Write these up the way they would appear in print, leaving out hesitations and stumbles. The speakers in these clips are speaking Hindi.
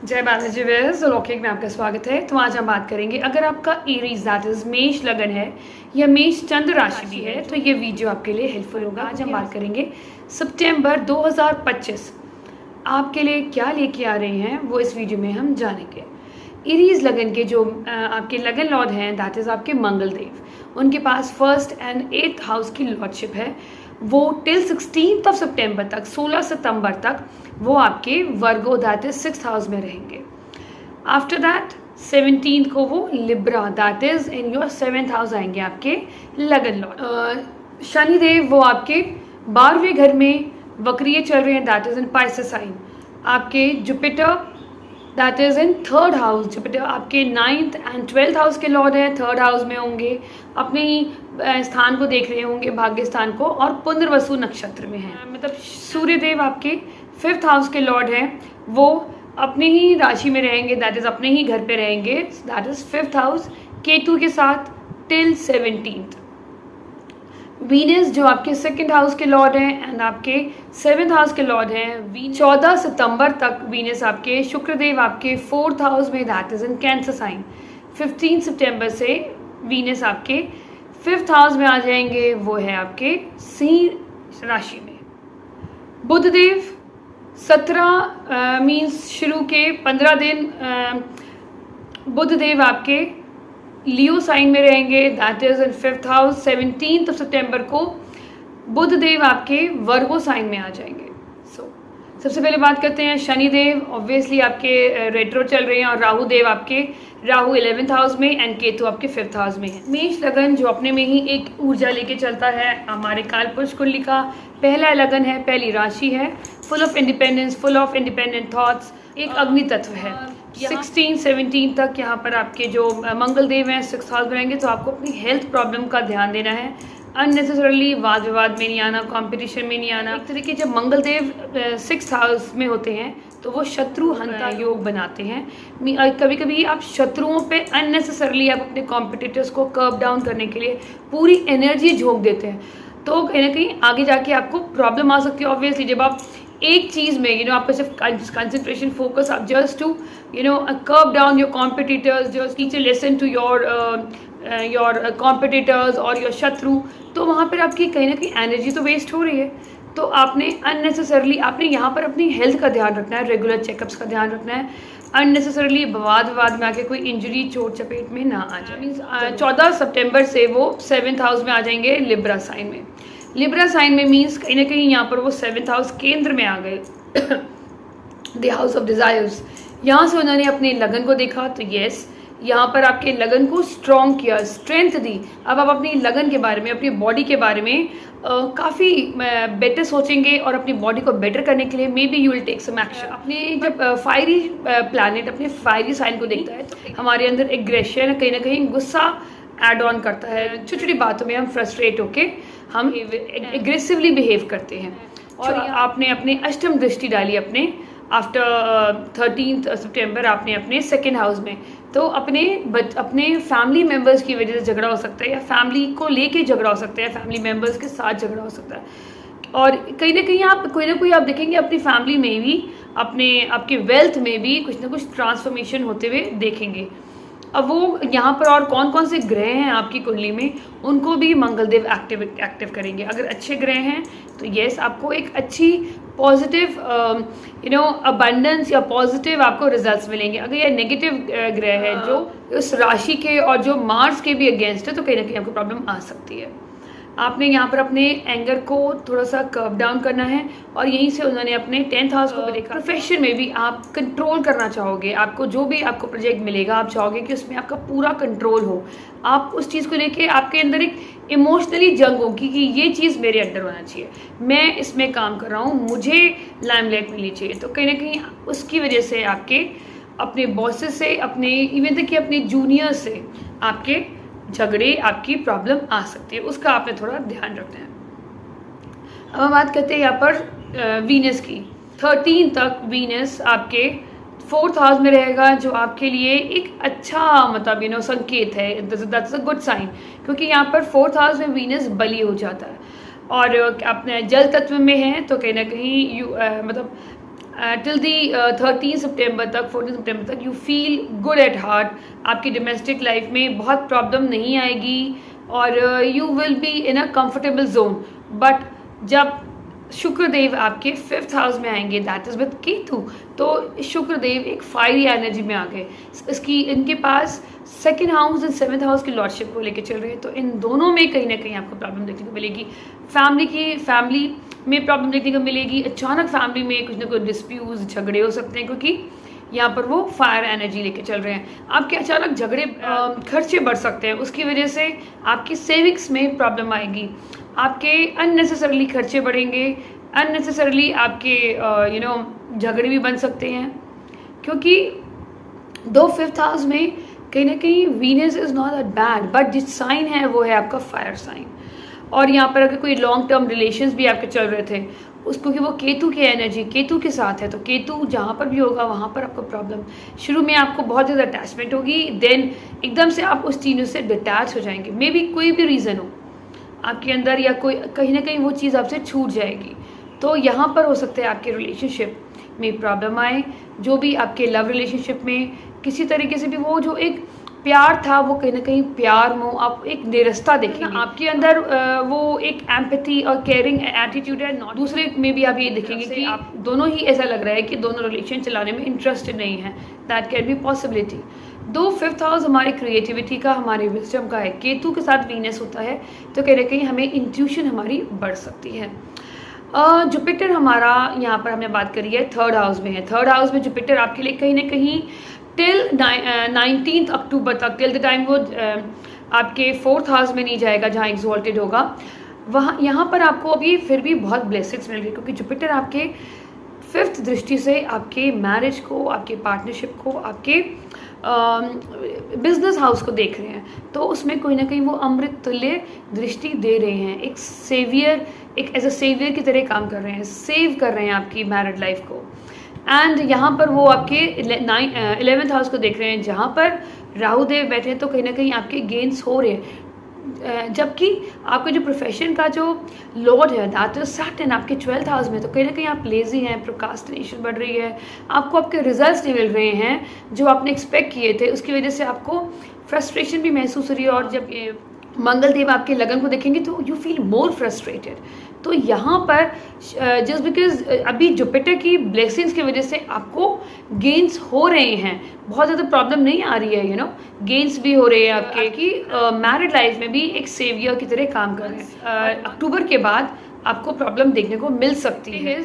जय बालाजी व्यूअर्स, लौकिक में आपका स्वागत है। तो आज हम बात करेंगे, अगर आपका एरीज दैट इज मेष लगन है या मेष चंद्र राशि भी है तो ये वीडियो आपके लिए हेल्पफुल होगा। आज हम बात करेंगे सितंबर 2025 आपके लिए क्या लेके आ रहे हैं, वो इस वीडियो में हम जानेंगे। एरीज लगन के जो आपके लगन लॉर्ड हैं दैट इज आपके मंगल देव, उनके पास 1st and 8th हाउस की लॉर्डशिप है। वो टिल 16 सितंबर तक, 16 सितंबर तक वो आपके वर्गो दैट इज 6th हाउस में रहेंगे। आफ्टर दैट 17 को वो Libra that is in your 7th house आएंगे, आपके लगन लॉर्ड। शनिदेव वो आपके 12वें घर में वक्रिय चल रहे हैं that is in Pisces sign. आपके Jupiter that is in 3rd house, Jupiter आपके 9th and 12th हाउस के लॉर्ड है, 3rd हाउस में होंगे, अपने ही स्थान को देख रहे होंगे, भाग्य स्थान को, और पुनर्वसु नक्षत्र में है। मतलब सूर्यदेव आपके 5th हाउस के लॉर्ड हैं, वो अपने ही राशि में रहेंगे दैट इज अपने ही घर पे रहेंगे that is 5th house Ketu के साथ टिल 17th। वीनस जो आपके 2nd हाउस के लॉर्ड हैं एंड आपके 7th हाउस के लॉर्ड हैं। 14 सितंबर तक वीनस आपके, शुक्रदेव आपके 4th हाउस में that is in Cancer sign. 15 सितंबर से वीनस आपके 5th हाउस में आ जाएंगे, वो है आपके सिंह राशि में। बुधदेव 17 मीन्स शुरू के 15 दिन बुधदेव आपके लियो साइन में रहेंगे that is in 5th house. 17 सितंबर को बुधदेव आपके वर्गो साइन में आ जाएंगे। सबसे पहले बात करते हैं शनिदेव, ऑब्वियसली आपके रेट्रो चल रहे हैं, और राहु देव आपके, राहु 11th हाउस में एंड केतु आपके 5th हाउस में है। मेष लगन जो अपने में ही एक ऊर्जा लेके चलता है, हमारे कालपुरुष कुंडली का पहला लगन है, पहली राशि है, full of independence, full of independent thoughts, एक अग्नि तत्व है। 16-17 तक यहाँ पर आपके जो मंगल देव हैं 6th हाउस में रहेंगे, तो आपको अपनी हेल्थ प्रॉब्लम का ध्यान देना है। अननेसेसरली वाद विवाद में नहीं आना, कंपटीशन में नहीं आना। एक तरीके जब मंगल देव 6th हाउस में होते हैं तो वो शत्रु हंता योग बनाते हैं। कभी कभी आप शत्रुओं पे अननेसेसरली आप अपने कॉम्पिटिटर्स को कर्व डाउन करने के लिए पूरी एनर्जी झोंक देते हैं, तो कहीं ना कहीं आगे जाके आपको प्रॉब्लम आ सकती है। ऑब्वियसली जब आप एक चीज़ में आपका सिर्फ कंसंट्रेशन फोकस, आप just to curb down your competitors, just teach a lesson to your competitors और योर शत्रु, तो वहाँ पर आपकी कहीं ना कहीं एनर्जी तो वेस्ट हो रही है। तो आपने अननेसेसरली आपने यहाँ पर अपनी हेल्थ का ध्यान रखना है, रेगुलर चेकअप्स का ध्यान रखना है, अननेसेसरली वाद विवाद में आके कोई इंजरी चोट चपेट में ना आ जाए। मीन्स 14 सितंबर से वो 7th हाउस में आ जाएंगे लिब्रा साइन में। लिब्रा साइन में मीन्स कहीं ना कहीं यहाँ पर वो 7th हाउस केंद्र में आ गए, द हाउस ऑफ डिजायर्स। यहाँ से उन्होंने अपने लगन को देखा, तो यस यहाँ पर आपके लगन को स्ट्रॉन्ग किया, स्ट्रेंथ दी। अब आप अपनी लगन के बारे में, अपनी बॉडी के बारे में काफ़ी बेटर सोचेंगे, और अपनी बॉडी को बेटर करने के लिए maybe you will take some action. अपने जब फायरी प्लैनेट अपने फायरी साइन को देखता है तो हमारे अंदर एग्रेशन, कहीं ना कहीं गुस्सा ऐड ऑन करता है। छोटी छोटी बातों में हम फ्रस्ट्रेट होके हम एग्रेसिवली बिहेव करते हैं। और आपने अपने अष्टम दृष्टि डाली अपने आफ्टर 13 सितंबर आपने अपने 2nd हाउस में, तो अपने फैमिली मेम्बर्स की वजह से झगड़ा हो सकता है, या फैमिली को लेके झगड़ा हो सकता है, फैमिली मेम्बर्स के साथ झगड़ा हो सकता है। और कहीं ना कहीं आप कोई ना कोई आप देखेंगे अपनी फैमिली में भी, आपके वेल्थ में भी कुछ ना कुछ ट्रांसफॉर्मेशन होते हुए देखेंगे। अब वो यहाँ पर और कौन कौन से ग्रह हैं आपकी कुंडली में, उनको भी मंगल देव एक्टिव करेंगे। अगर अच्छे ग्रह हैं तो यस आपको एक अच्छी पॉजिटिव अबंडेंस या पॉजिटिव आपको रिजल्ट्स मिलेंगे। अगर ये नेगेटिव ग्रह है जो उस राशि के और जो मार्स के भी अगेंस्ट है, तो कहीं ना कहीं आपको प्रॉब्लम आ सकती है। आपने यहाँ पर अपने एंगर को थोड़ा सा कर्व डाउन करना है, और यहीं से उन्होंने अपने 10th हाउस को भी देखा। प्रोफेशन में भी आप कंट्रोल करना चाहोगे, आपको जो भी आपको प्रोजेक्ट मिलेगा आप चाहोगे कि उसमें आपका पूरा कंट्रोल हो। आप उस चीज़ को लेके आपके अंदर एक इमोशनली जंग होगी कि ये चीज़ मेरे अंडर होना चाहिए, मैं इसमें काम कर रहा हूँ, मुझे लाइमलाइट मिलनी चाहिए। तो कहीं ना कहीं उसकी वजह से आपके अपने बॉसेस से, अपने इवन तक कि अपने जूनियर से आपके झगड़े, आपकी प्रॉब्लम आ सकती है, उसका आपने थोड़ा ध्यान रखना है। अब हम बात करते हैं यहाँ पर वीनस की। 13 तक वीनस आपके 4th हाउस में रहेगा, जो आपके लिए एक अच्छा मतलब संकेत है, दैट्स अ गुड साइन, क्योंकि यहाँ पर 4th हाउस में वीनस बली हो जाता है, और अपने जल तत्व में है, तो कहीं ना कहीं मतलब टिल दी 13 सितंबर तक, 14 सितंबर तक you feel good at heart. आपकी डोमेस्टिक लाइफ में बहुत प्रॉब्लम नहीं आएगी और you will be in a comfortable zone. But जब शुक्रदेव आपके 5th हाउस में आएंगे, दैट इज विद केतु, तो शुक्रदेव एक फायरी एनर्जी में आ गए। इसकी इनके पास 2nd house and 7th house की लॉर्डशिप को लेके चल रहे हैं, तो इन दोनों में कहीं ना कहीं आपको प्रॉब्लम देखने को मिलेगी। फैमिली में प्रॉब्लम देखने को मिलेगी। अचानक फैमिली में कुछ ना कुछ डिस्प्यूट, झगड़े हो सकते हैं, क्योंकि यहाँ पर वो फायर एनर्जी लेके चल रहे हैं। आपके अचानक झगड़े, खर्चे बढ़ सकते हैं, उसकी वजह से आपकी सेविंग्स में प्रॉब्लम आएगी। आपके अननेसेसरली खर्चे बढ़ेंगे, अननेसेसरली आपके झगड़े भी बन सकते हैं, क्योंकि 5th हाउस में कहीं ना कहीं Venus is not that bad, but जिस साइन है वो है आपका फायर साइन। और यहाँ पर अगर कोई लॉन्ग टर्म रिलेशंस भी आपके चल रहे थे, उसको कि वो केतु की एनर्जी केतु के साथ है, तो केतु जहाँ पर भी होगा वहाँ पर आपको प्रॉब्लम। शुरू में आपको बहुत ज़्यादा अटैचमेंट होगी, देन एकदम से आप उस चीज़ों से डिटैच हो जाएंगे। मे बी कोई भी रीज़न हो आपके अंदर, या कोई कहीं ना कहीं वो चीज़ आपसे छूट जाएगी। तो यहाँ पर हो सकता है आपके रिलेशनशिप में प्रॉब्लम आए। जो भी आपके लव रिलेशनशिप में किसी तरीके से भी वो जो एक प्यार था, वो कहीं ना कहीं प्यार में आप एक निरस्ता देखेंगे। आपके अंदर वो एक एम्पैथी और केयरिंग एटीट्यूड है। नॉट दूसरे में भी आप ये देखेंगे कि आप दोनों ही, ऐसा लग रहा है कि दोनों रिलेशन चलाने में इंटरेस्टेड नहीं है। That can be possibility. 5th house हमारी क्रिएटिविटी का, हमारी विजडम का है। केतु के साथ वीनस होता है, तो कहीं ना कहीं हमें इंट्यूशन हमारी बढ़ सकती है। जुपिटर हमारा यहाँ पर हमने बात करी है 3rd हाउस में है। 3rd हाउस में जुपिटर आपके लिए कहीं ना कहीं टिल 19 अक्टूबर तक, टिल द टाइम वो आपके 4th हाउस में नहीं जाएगा जहाँ एग्जॉल्टेड होगा, वहाँ यहाँ पर आपको अभी फिर भी बहुत ब्लेसिंग्स मिल रही है, क्योंकि जुपिटर आपके 5th दृष्टि से आपके मैरिज को, आपके पार्टनरशिप को, आपके बिजनेस हाउस को देख रहे हैं। तो उसमें कोई ना कहीं वो अमृत तुल्य दृष्टि दे रहे हैं। एक सेवियर, एक एज अ सेवियर की तरह काम कर रहे हैं, सेव कर रहे हैं आपकी मैरिड लाइफ को। एंड यहाँ पर वो आपके 11th हाउस को देख रहे हैं, जहाँ पर राहु देव बैठे हैं, तो कहीं ना कहीं आपके गेन्स हो रहे हैं। जबकि आपके जो प्रोफेशन का जो लॉर्ड है, दैट इज सैटर्न, आपके 12th हाउस में, तो कहीं ना कहीं आप लेजी हैं, प्रोक्रास्टिनेशन बढ़ रही है, आपको आपके रिजल्ट्स नहीं मिल रहे हैं जो आपने एक्सपेक्ट किए थे, उसकी वजह से आपको फ्रस्ट्रेशन भी महसूस हो रही है। और जब ये मंगल देव आपके लगन को देखेंगे तो यू फील मोर फ्रस्ट्रेटेड। तो यहाँ पर जस्ट बिकॉज अभी जुपिटर की ब्लेसिंग्स की वजह से आपको गेन्स हो रहे हैं, बहुत ज़्यादा प्रॉब्लम नहीं आ रही है, गेन्स भी हो रहे हैं आपके कि मैरिड लाइफ में भी एक सेवियर की तरह काम कर रहे हैं। अक्टूबर के बाद आपको प्रॉब्लम देखने को मिल सकती है।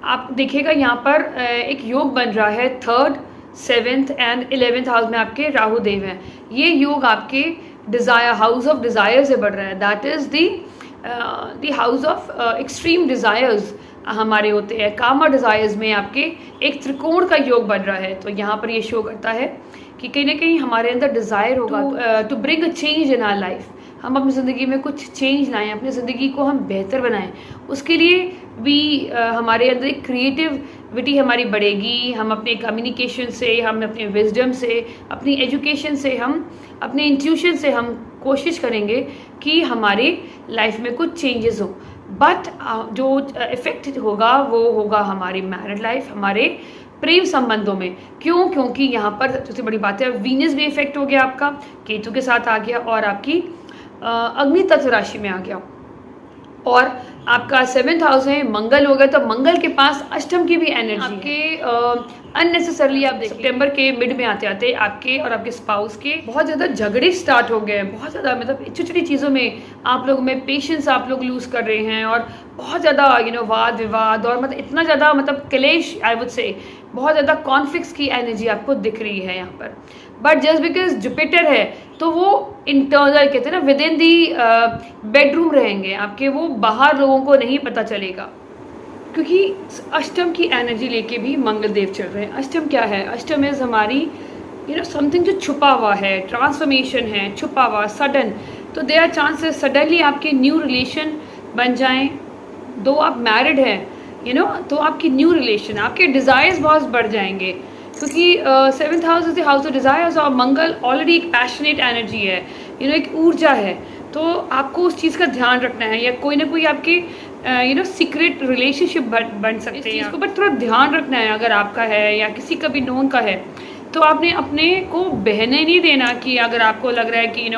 आप देखिएगा यहाँ पर एक योग बन रहा है 3rd, 7th and 11th house में आपके राहु देव हैं। ये योग आपके डिज़ायर, हाउस ऑफ डिज़ायर से बढ़ रहा है। That is the house of extreme desires हमारे होते हैं। कामा डिज़ायर्स में आपके एक त्रिकोण का योग बन रहा है। तो यहाँ पर ये शो करता है कि कहीं ना कहीं हमारे अंदर डिज़ायर होगा to bring a change in our life. हम अपनी ज़िंदगी में कुछ चेंज लाएं, अपनी ज़िंदगी को हम बेहतर बनाएं। उसके लिए भी हमारे अंदर एक क्रिएटिविटी हमारी बढ़ेगी। हम अपने कम्युनिकेशन से, हम अपने विजडम से, अपनी एजुकेशन से, हम अपने इंट्यूशन से हम कोशिश करेंगे कि हमारे लाइफ में कुछ चेंजेस हो। बट जो इफ़ेक्ट होगा वो होगा हमारी मैरिड लाइफ, हमारे प्रेम संबंधों में। क्यों? क्योंकि यहाँ पर सबसे बड़ी बात है, वीनस भी इफेक्ट हो गया आपका, केतु के साथ आ गया, और आपकी अग्नि तत्व राशि में आ गया, और आपका 7th हाउस है, मंगल हो गया। तो मंगल के पास अष्टम की भी एनर्जी आपके अननेसेसरली आप सितंबर के मिड में आते आते आपके और आपके स्पाउस के बहुत ज़्यादा झगड़े स्टार्ट हो गए हैं। बहुत ज़्यादा मतलब छोटी छोटी चीज़ों में आप लोग में पेशेंस आप लोग लूज़ कर रहे हैं, और बहुत ज़्यादा वाद विवाद, और मतलब इतना ज़्यादा मतलब क्लेश, आई वुड से बहुत ज़्यादा कॉन्फ्लिक्ट्स की एनर्जी आपको दिख रही है यहाँ पर। बट जस्ट बिकॉज जुपिटर है तो वो इंटरनल कहते हैं ना, विद इन दी बेडरूम रहेंगे आपके, वो बाहर लोगों को नहीं पता चलेगा, क्योंकि अष्टम की एनर्जी लेके भी मंगल देव चल रहे हैं। अष्टम क्या है? अष्टम इज हमारी समथिंग जो छुपा हुआ है, ट्रांसफॉर्मेशन है, छुपा हुआ, सडन। तो देयर आर चांसेस सडनली आपके न्यू रिलेशन बन जाएं। दो आप मैरिड हैं तो आपकी न्यू रिलेशन, आपके डिज़ायर्स बहुत बढ़ जाएंगे, क्योंकि 7th house is the house of desires, और मंगल ऑलरेडी एक पैशनेट एनर्जी है, एक ऊर्जा है। तो आपको उस चीज़ का ध्यान रखना है, या कोई ना कोई आपके सीक्रेट रिलेशनशिप बन सकते हैं इसको, बट थोड़ा ध्यान रखना है। अगर आपका है या किसी का भी नोन का है तो आपने अपने को बहने नहीं देना कि अगर आपको लग रहा है कि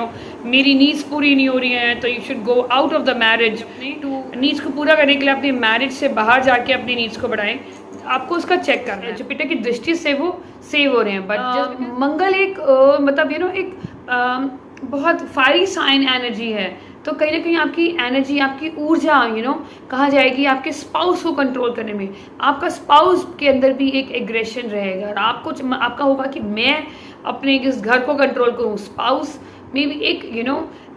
मेरी नीड्स पूरी नहीं हो रही हैं तो you should go out of the marriage. Needs को पूरा करने के लिए अपनी मैरिज से बाहर जाके अपनी नीड्स को बढ़ाएं, आपको उसका चेक करना है। जुपिटर की दृष्टि से वो सेव हो रहे हैं, बट मंगल एक मतलब एक बहुत फायरी साइन एनर्जी है, तो कहीं ना कहीं आपकी एनर्जी, आपकी ऊर्जा कहा जाएगी आपके स्पाउस को कंट्रोल करने में। आपका स्पाउस के अंदर भी एक एग्रेशन रहेगा और आपका होगा कि मैं अपने इस घर को कंट्रोल करूँ। स्पाउस में भी एक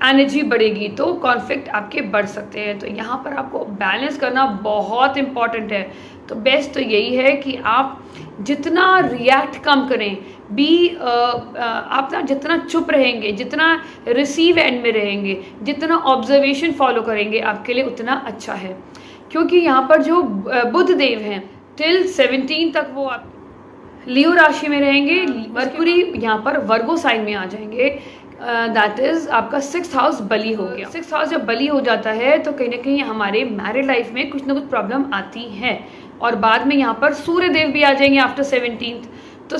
एनर्जी बढ़ेगी, तो कॉन्फ्लिक्ट आपके बढ़ सकते हैं। तो यहाँ पर आपको बैलेंस करना बहुत इम्पॉर्टेंट है। तो बेस्ट तो यही है कि आप जितना रिएक्ट कम करें, आप ना जितना चुप रहेंगे, जितना रिसीव एंड में रहेंगे, जितना ऑब्जर्वेशन फॉलो करेंगे, आपके लिए उतना अच्छा है। क्योंकि यहाँ पर जो बुध देव हैं टिल 17 तक वो आप लियो राशि में रहेंगे। मरक्यूरी यहाँ पर वर्गो साइन में आ जाएंगे, दैट इज़ आपका 6th हाउस बली हो गया। 6th हाउस जब बली हो जाता है तो कहीं ना कहीं हमारे मैरिड लाइफ में कुछ ना कुछ प्रॉब्लम आती है। और बाद में यहाँ पर सूर्य देव भी आ जाएंगे आफ्टर 17th, तो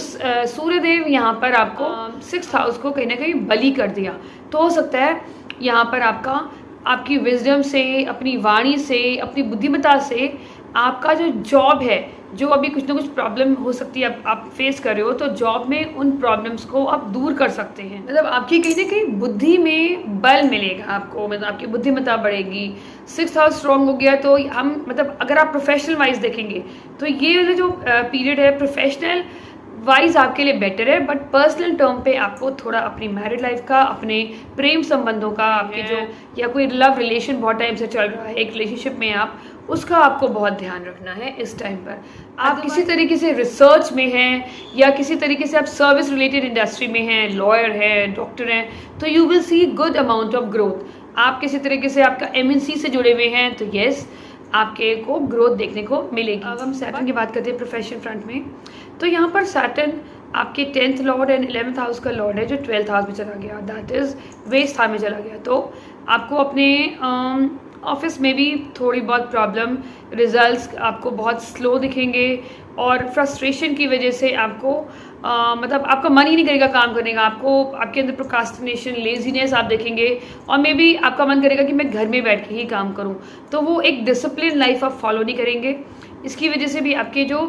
सूर्य देव यहाँ पर आपको 6th हाउस को कहीं ना कहीं बली कर दिया। तो हो सकता है यहाँ पर आपकी विजडम से, अपनी वाणी से, अपनी बुद्धिमत्ता से आपका जो जॉब है, जो अभी कुछ ना कुछ प्रॉब्लम हो सकती है आप फेस कर रहे हो, तो जॉब में उन प्रॉब्लम्स को आप दूर कर सकते हैं। मतलब आपकी कहीं ना कहीं बुद्धि में बल मिलेगा आपको, मतलब आपकी बुद्धिमत्ता बढ़ेगी। 6th हाउस स्ट्रॉन्ग हो गया तो हम मतलब अगर आप प्रोफेशनल वाइज देखेंगे तो ये जो पीरियड है प्रोफेशनल वाइज आपके लिए बेटर है, बट पर्सनल टर्म पे आपको थोड़ा अपनी मैरिड लाइफ का, अपने प्रेम संबंधों का, आपके जो या कोई लव रिलेशन बहुत टाइम से चल रहा है एक रिलेशनशिप में, आप उसका आपको बहुत ध्यान रखना है इस टाइम पर। आप किसी तरीके से रिसर्च में हैं या किसी तरीके से आप सर्विस रिलेटेड इंडस्ट्री में हैं, लॉयर हैं, डॉक्टर हैं, तो you will see good amount of growth. आप किसी तरीके से आपका MNC से जुड़े हुए हैं तो येस, आपके को ग्रोथ देखने को मिलेगी। अब हम सैटर्न की बात करते हैं प्रोफेशन फ्रंट में। तो यहाँ पर सैटर्न आपके 10th Lord and 11th house का लॉर्ड है जो 12th हाउस में चला गया, दैट इज़ वेस्ट हाउस में चला गया। तो आपको अपने ऑफिस में भी थोड़ी बहुत प्रॉब्लम, रिजल्ट्स आपको बहुत स्लो दिखेंगे और फ्रस्ट्रेशन की वजह से आपको मतलब आपका मन ही नहीं करेगा काम करने का। आपके अंदर प्रोक्रास्टिनेशन, लेजीनेस आप देखेंगे और मे बी आपका मन करेगा कि मैं घर में बैठ के ही काम करूं। तो वो एक डिसिप्लिन लाइफ आप फॉलो नहीं करेंगे। इसकी वजह से भी आपके जो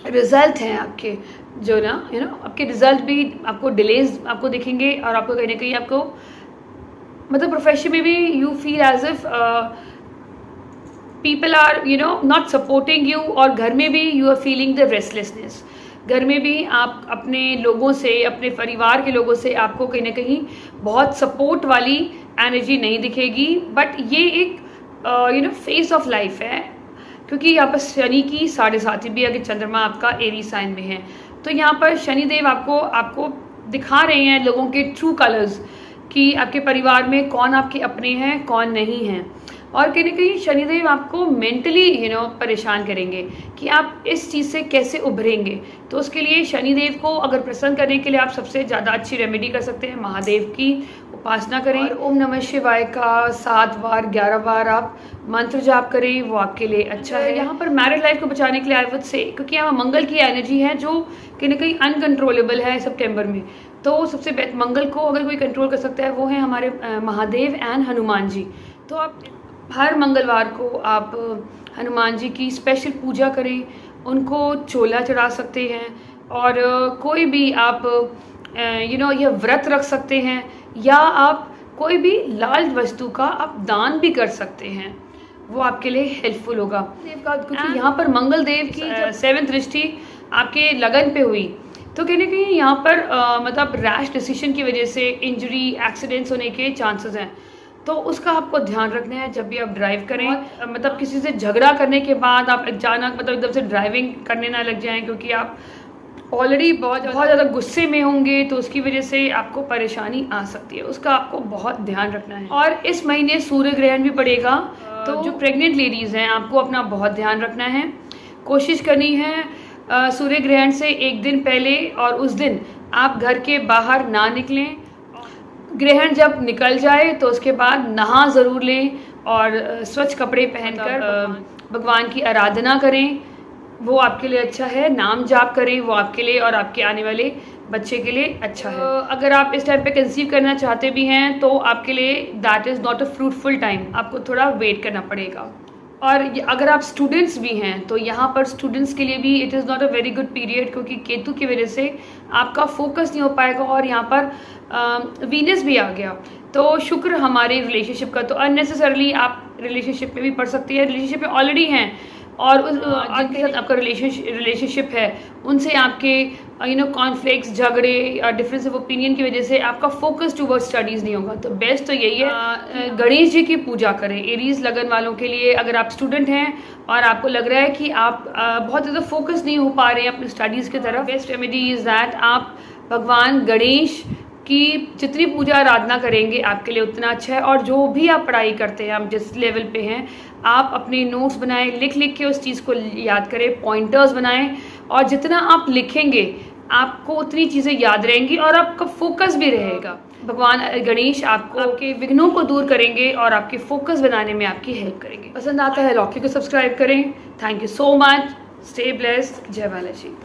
रिज़ल्ट हैं आपके जो आपके रिज़ल्ट भी आपको डिलेज आपको दिखेंगे और आपको कहीं ना कहीं आपको मतलब प्रोफेशन में भी you feel as if people are not supporting you, और घर में भी you are feeling the restlessness. घर में भी आप अपने लोगों से, अपने परिवार के लोगों से आपको कहीं ना कहीं बहुत सपोर्ट वाली एनर्जी नहीं दिखेगी। बट ये एक फेस ऑफ लाइफ है, क्योंकि यहाँ पर शनि की 7.5 भी अगर चंद्रमा आपका एरीज साइन में है, तो यहाँ पर शनिदेव आपको दिखा रहे हैं लोगों के ट्रू कलर्स कि आपके परिवार में कौन आपके अपने हैं, कौन नहीं हैं। और कहीं ना कहीं शनिदेव आपको मेंटली परेशान करेंगे कि आप इस चीज़ से कैसे उभरेंगे। तो उसके लिए शनिदेव को अगर प्रसन्न करने के लिए आप सबसे ज़्यादा अच्छी रेमेडी कर सकते हैं, महादेव की उपासना करें और ओम नमः शिवाय का 7 बार 11 बार आप मंत्र जाप करें, वो आपके लिए अच्छा है। यहाँ पर मैरिड लाइफ को बचाने के लिए आई वुड से, क्योंकि यहाँ मंगल की एनर्जी है जो कहीं ना कहीं अनकंट्रोलेबल है सितंबर में, तो सबसे बेस्ट मंगल को अगर कोई कंट्रोल कर सकता है वो है हमारे महादेव एंड हनुमान जी। तो आप हर मंगलवार को आप हनुमान जी की स्पेशल पूजा करें, उनको चोला चढ़ा सकते हैं, और कोई भी आप यह व्रत रख सकते हैं, या आप कोई भी लाल वस्तु का आप दान भी कर सकते हैं, वो आपके लिए हेल्पफुल होगा। क्योंकि यहाँ पर मंगल देव की 7th दृष्टि आपके लगन पे हुई, तो कहीं ना कहीं यहाँ पर मतलब रैश डिसीजन की वजह से इंजरी, एक्सीडेंट्स होने के चांसेस हैं। तो उसका आपको ध्यान रखना है जब भी आप ड्राइव करें। मतलब किसी से झगड़ा करने के बाद आप अचानक मतलब एकदम से ड्राइविंग करने ना लग जाएं, क्योंकि आप ऑलरेडी बहुत ज़्यादा गुस्से में होंगे, तो उसकी वजह से आपको परेशानी आ सकती है, उसका आपको बहुत ध्यान रखना है। और इस महीने सूर्य ग्रहण भी पड़ेगा, तो जो प्रेग्नेंट लेडीज़ हैं आपको अपना बहुत ध्यान रखना है। कोशिश करनी है सूर्य ग्रहण से एक दिन पहले और उस दिन आप घर के बाहर ना निकलें। ग्रहण जब निकल जाए तो उसके बाद नहा ज़रूर लें, और स्वच्छ कपड़े पहनकर भगवान की आराधना करें, वो आपके लिए अच्छा है। नाम जाप करें, वो आपके लिए और आपके आने वाले बच्चे के लिए अच्छा है। अगर आप इस टाइम पे कंसीव करना चाहते भी हैं तो आपके लिए that is not a fruitful time, आपको थोड़ा वेट करना पड़ेगा। और अगर आप स्टूडेंट्स भी हैं तो यहाँ पर स्टूडेंट्स के लिए भी it is not a very good period, क्योंकि केतु की वजह से आपका फोकस नहीं हो पाएगा और यहाँ पर वीनस भी आ गया। तो शुक्र हमारे रिलेशनशिप का, तो अननेसेसरली आप रिलेशनशिप में भी पढ़ सकती है, रिलेशनशिप में ऑलरेडी हैं और उस जिनके साथ आपका रिलेशनशिप है उनसे आपके कॉन्फ्लिक्ट्स, झगड़े और डिफरेंस ऑफ ओपिनियन की वजह से आपका फोकस टूवर्ड स्टडीज़ नहीं होगा। तो बेस्ट तो यही है गणेश जी की पूजा करें। एरीज लगन वालों के लिए, अगर आप स्टूडेंट हैं और आपको लग रहा है कि आप बहुत ज़्यादा फोकस नहीं हो पा रहे हैं अपनी स्टडीज़ की तरफ, बेस्ट रेमेडी इज़ दैट आप भगवान गणेश की जितनी पूजा आराधना करेंगे आपके लिए उतना अच्छा है। और जो भी आप पढ़ाई करते हैं, आप जिस लेवल पे हैं, आप अपने नोट्स बनाएं, लिख लिख के उस चीज़ को याद करें, पॉइंटर्स बनाएं, और जितना आप लिखेंगे आपको उतनी चीज़ें याद रहेंगी और आपका फोकस भी रहेगा। भगवान गणेश आपको आपके विघ्नों को दूर करेंगे और आपके फोकस बनाने में आपकी हेल्प करेंगे। पसंद आता है लॉकी को सब्सक्राइब करें। Thank you so much, stay blessed, जय बालाजी।